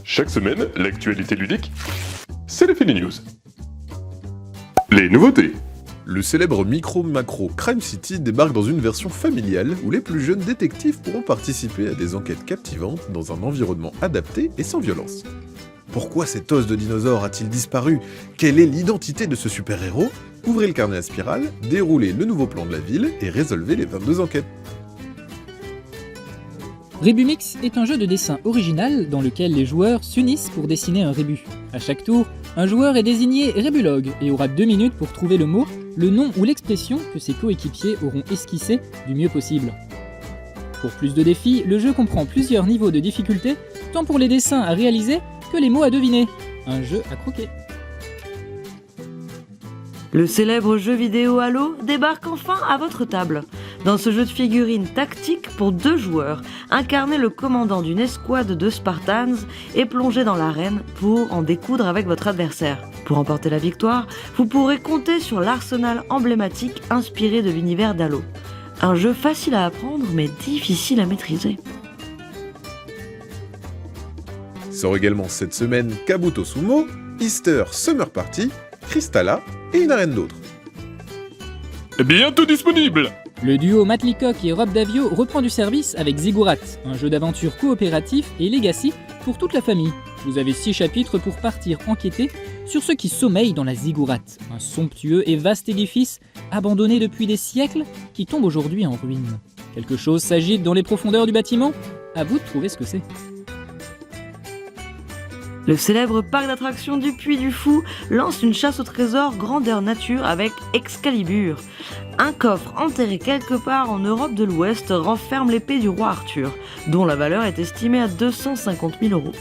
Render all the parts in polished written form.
Chaque semaine, l'actualité ludique, c'est les Fini News. Les nouveautés. Le célèbre micro-macro Crime City débarque dans une version familiale où les plus jeunes détectives pourront participer à des enquêtes captivantes dans un environnement adapté et sans violence. Pourquoi cet os de dinosaure a-t-il disparu? Quelle est l'identité de ce super-héros? Ouvrez le carnet à spirale, déroulez le nouveau plan de la ville et résolvez les 22 enquêtes. Rébumix est un jeu de dessin original dans lequel les joueurs s'unissent pour dessiner un rébus. À chaque tour, un joueur est désigné rébulogue et aura 2 minutes pour trouver le mot, le nom ou l'expression que ses coéquipiers auront esquissé du mieux possible. Pour plus de défis, le jeu comprend plusieurs niveaux de difficulté, tant pour les dessins à réaliser que les mots à deviner. Un jeu à croquer. Le célèbre jeu vidéo Halo débarque enfin à votre table. Dans ce jeu de figurines tactique pour 2 joueurs, incarnez le commandant d'une escouade de Spartans et plongez dans l'arène pour en découdre avec votre adversaire. Pour remporter la victoire, vous pourrez compter sur l'arsenal emblématique inspiré de l'univers d'Halo. Un jeu facile à apprendre mais difficile à maîtriser. Sort également cette semaine Kabuto Sumo, Easter Summer Party, Crystalla et une arène d'autres. Bientôt disponible. Le duo Matt Leacock et Rob Davio reprend du service avec Ziggurat, un jeu d'aventure coopératif et legacy pour toute la famille. Vous avez 6 chapitres pour partir enquêter sur ceux qui sommeillent dans la Ziggurat, un somptueux et vaste édifice abandonné depuis des siècles qui tombe aujourd'hui en ruine. Quelque chose s'agite dans les profondeurs du bâtiment? À vous de trouver ce que c'est. Le célèbre parc d'attractions du Puy du Fou lance une chasse au trésor grandeur nature avec Excalibur. Un coffre enterré quelque part en Europe de l'Ouest renferme l'épée du roi Arthur, dont la valeur est estimée à 250 000 €.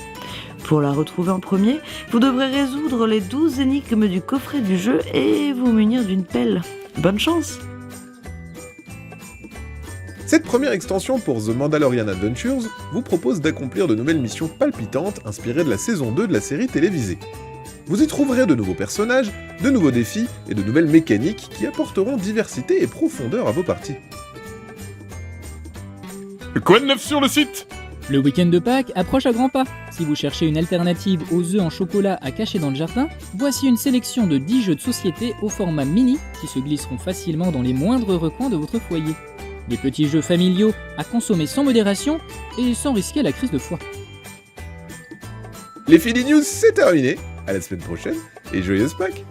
Pour la retrouver en premier, vous devrez résoudre les 12 énigmes du coffret du jeu et vous munir d'une pelle. Bonne chance! Cette première extension pour The Mandalorian Adventures vous propose d'accomplir de nouvelles missions palpitantes inspirées de la saison 2 de la série télévisée. Vous y trouverez de nouveaux personnages, de nouveaux défis et de nouvelles mécaniques qui apporteront diversité et profondeur à vos parties. Quoi de neuf sur le site? Le week-end de Pâques approche à grands pas. Si vous cherchez une alternative aux œufs en chocolat à cacher dans le jardin, voici une sélection de 10 jeux de société au format mini qui se glisseront facilement dans les moindres recoins de votre foyer. Des petits jeux familiaux à consommer sans modération et sans risquer la crise de foie. Les Fini News, c'est terminé. À la semaine prochaine et joyeuse Pâques!